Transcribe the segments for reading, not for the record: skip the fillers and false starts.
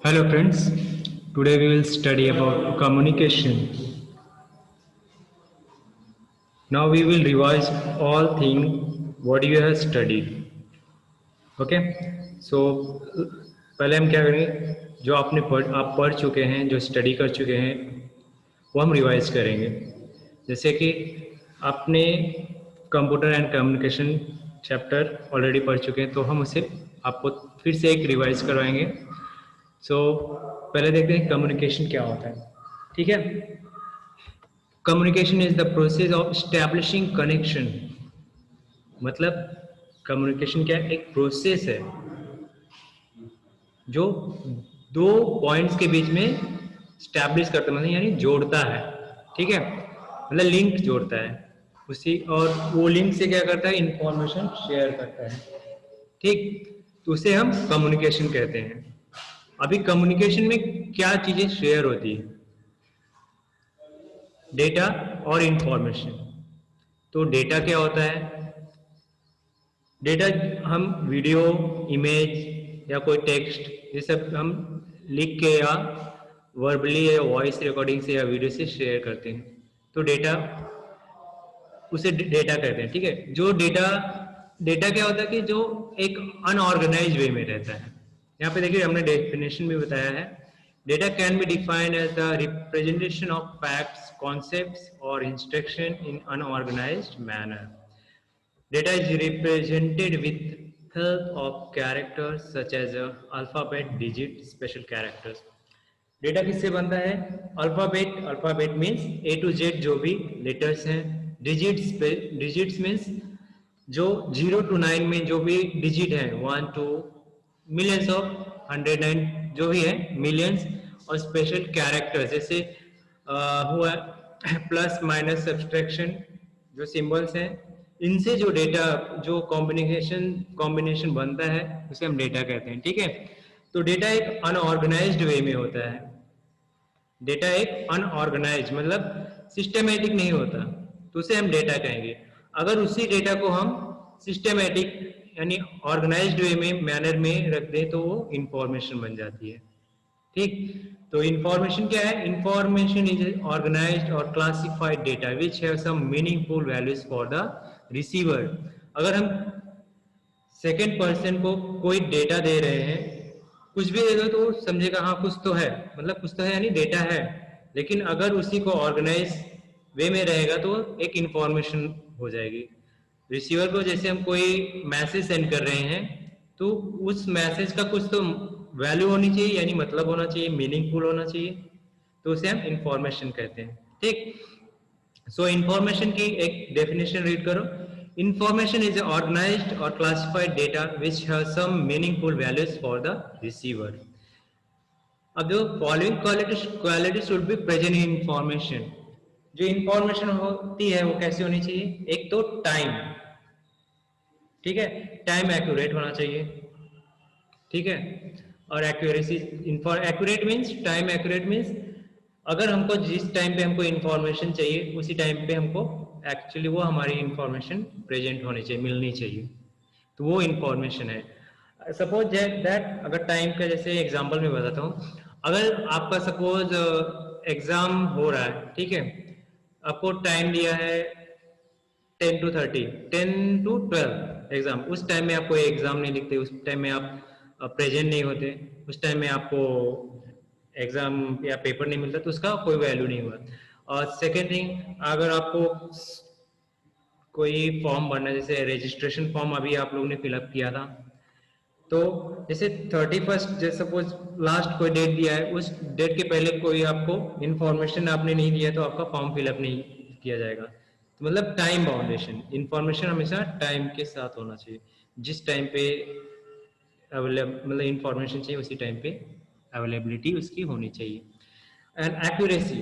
Hello friends, today we will study about communication. Now we will revise all things what you have studied. Okay? So पहले हम क्या करेंगे, जो आप पढ़ चुके हैं, जो स्टडी कर चुके हैं, वो हम रिवाइज करेंगे। जैसे कि आपने computer and communication chapter already पढ़ चुके हैं, तो हम उसे आपको फिर से एक रिवाइज करवाएंगे। पहले देखते हैं कम्युनिकेशन क्या होता है। ठीक है, communication is the process of establishing connection. मतलब कम्युनिकेशन क्या है, एक प्रोसेस है जो दो पॉइंट्स के बीच में स्टैब्लिश करता है, मतलब यानी जोड़ता है। ठीक है, मतलब लिंक जोड़ता है उसी, और वो लिंक से क्या करता है, इंफॉर्मेशन शेयर करता है। ठीक, तो उसे हम कम्युनिकेशन कहते हैं। अभी कम्युनिकेशन में क्या चीजें शेयर होती है, डेटा और इंफॉर्मेशन। तो डेटा क्या होता है, डेटा हम वीडियो, इमेज या कोई टेक्स्ट, ये सब हम लिख के या वर्बली या वॉइस रिकॉर्डिंग से या वीडियो से शेयर करते हैं। तो डेटा, उसे डेटा कहते हैं। ठीक है, जो डेटा, डेटा क्या होता है कि जो एक अनऑर्गेनाइज वे में रहता है। यहाँ पे देखिए हमने डेफिनेशन भी बताया है, data can be defined as the representation of facts, concepts और instruction in unorganised manner. Data is represented with help of characters such as alphabet, digit, special characters. Data किससे बनता है, alphabet, alphabet means A to Z जो भी letters हैं, digits, digits means जो 0 to 9 में जो भी डिजिट है, 1 to मिलियंस ऑफ 109 जो भी है मिलियंस, और स्पेशल कैरेक्टर्स जैसे हुआ प्लस माइनस सब्सट्रैक्शन जो सिंबल्स हैं, इनसे जो डेटा, जो कॉम्बिनेशन बनता है उसे हम डेटा कहते हैं। ठीक है, तो डेटा एक अनऑर्गेनाइज्ड वे में होता है। डेटा एक अनऑर्गेनाइज मतलब सिस्टमेटिक नहीं होता, तो उसे हम डेटा कहेंगे। अगर उसी डेटा को हम सिस्टमेटिक यानी ऑर्गेनाइज्ड वे में, मैनर में रख दें, तो वो इंफॉर्मेशन बन जाती है। ठीक, तो इंफॉर्मेशन क्या है, इंफॉर्मेशन इज ऑर्गेनाइज्ड और classified data which have some meaningful values for the receiver. अगर हम सेकेंड पर्सन को कोई डेटा दे रहे हैं, कुछ भी दे दो तो वो समझेगा हाँ कुछ तो है, मतलब कुछ तो है यानी डेटा है। लेकिन अगर उसी को ऑर्गेनाइज वे में रहेगा तो एक इंफॉर्मेशन हो जाएगी। रिसीवर को जैसे हम कोई मैसेज सेंड कर रहे हैं, तो उस मैसेज का कुछ तो वैल्यू होनी चाहिए, यानी मतलब होना चाहिए, मीनिंगफुल होना चाहिए, तो उसे हम इंफॉर्मेशन कहते हैं। ठीक, सो इंफॉर्मेशन की एक डेफिनेशन रीड करो। इंफॉर्मेशन इज ऑर्गेनाइज्ड और classified data which have some meaningful values for the receiver. अब जो following quality should be present in information. जो इंफॉर्मेशन होती है वो कैसी होनी चाहिए, एक तो टाइम, ठीक है, टाइम एक्यूरेट होना चाहिए। ठीक है, और accuracy, accurate means, time accurate means अगर हमको जिस टाइम पे हमको इंफॉर्मेशन चाहिए उसी टाइम पे हमको एक्चुअली वो हमारी इंफॉर्मेशन प्रेजेंट होनी चाहिए, मिलनी चाहिए, तो वो इंफॉर्मेशन है। सपोज दैट, अगर टाइम का जैसे एग्जांपल में बताता हूँ, अगर आपका सपोज एग्जाम हो रहा है, ठीक है, आपको टाइम दिया है 10 to 30, 10 to 12 एग्जाम, उस टाइम में आपको एग्जाम नहीं लिखते, उस टाइम में आप प्रेजेंट नहीं होते, उस टाइम में आपको एग्जाम या पेपर नहीं मिलता, तो उसका कोई वैल्यू नहीं हुआ। और सेकेंड थिंग, अगर आपको कोई फॉर्म भरना है, जैसे रजिस्ट्रेशन फॉर्म अभी आप लोगों ने फिलअप किया था, तो जैसे 31st, जैसे सपोज लास्ट कोई डेट दिया है, उस डेट के पहले कोई आपको इंफॉर्मेशन आपने नहीं दिया तो आपका फॉर्म फिलअप नहीं किया जाएगा। तो मतलब टाइम बाउंडेशन, इंफॉर्मेशन हमेशा टाइम के साथ होना चाहिए, जिस टाइम पे अवेलेबल, मतलब इंफॉर्मेशन चाहिए उसी टाइम पे अवेलेबिलिटी उसकी होनी चाहिए। एंड एक्यूरेसी,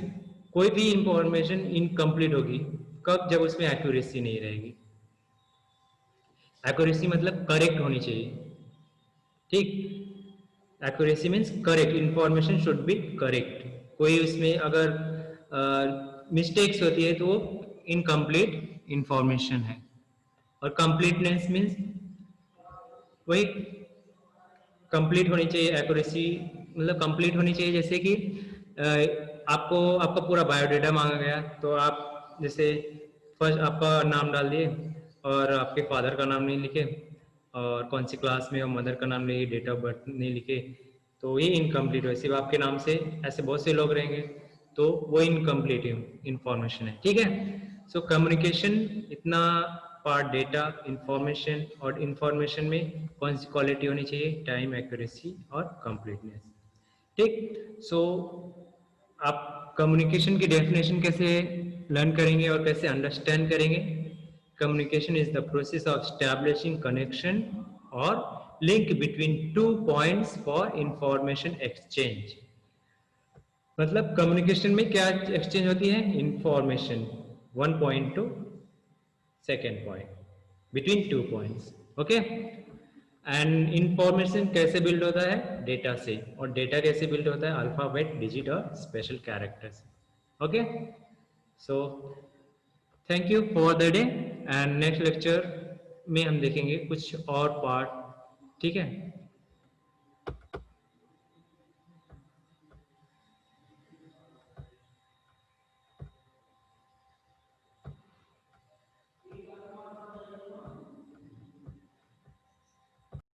कोई भी इंफॉर्मेशन इनकम्प्लीट होगी कब, जब उसमें एक्यूरेसी नहीं रहेगी। एक्यूरेसी मतलब करेक्ट होनी चाहिए। ठीक, accuracy means correct, information should be correct. कोई उसमें अगर मिस्टेक्स होती है तो वो इनकम्प्लीट इंफॉर्मेशन है। और कंप्लीटनेस मीन्स वही कंप्लीट होनी चाहिए एक्यूरेसी, मतलब कंप्लीट होनी चाहिए। जैसे कि आपको आपका पूरा बायोडाटा मांगा गया, तो आप जैसे फर्स्ट आपका नाम डाल दिए और आपके फादर का नाम नहीं लिखे और कौन सी क्लास में, और मदर का नाम नहीं, डेट ऑफ बर्थ नहीं लिखे, तो ये इनकम्प्लीट है। सिर्फ आपके नाम से ऐसे बहुत से लोग रहेंगे, तो वो इनकम्प्लीट इंफॉर्मेशन है, ठीक है। सो कम्युनिकेशन इतना पार्ट, डेटा, इंफॉर्मेशन, और इंफॉर्मेशन में कौन सी क्वालिटी होनी चाहिए, टाइम, एक्यूरेसी और कंप्लीटनेस, ठीक। सो आप कम्युनिकेशन की डेफिनेशन कैसे लर्न करेंगे और कैसे अंडरस्टैंड करेंगे? Communication is the process of establishing connection और link between two points for information exchange. मतलब कम्युनिकेशन में क्या एक्सचेंज होती है? Information, one point to second point, between two points, okay. And information कैसे बिल्ड होता है? डेटा से। और डेटा कैसे बिल्ड होता है? अल्फाबेट, डिजिट और special characters, okay. So thank you for the day, and next lecture में हम देखेंगे कुछ और पार्ट, ठीक है।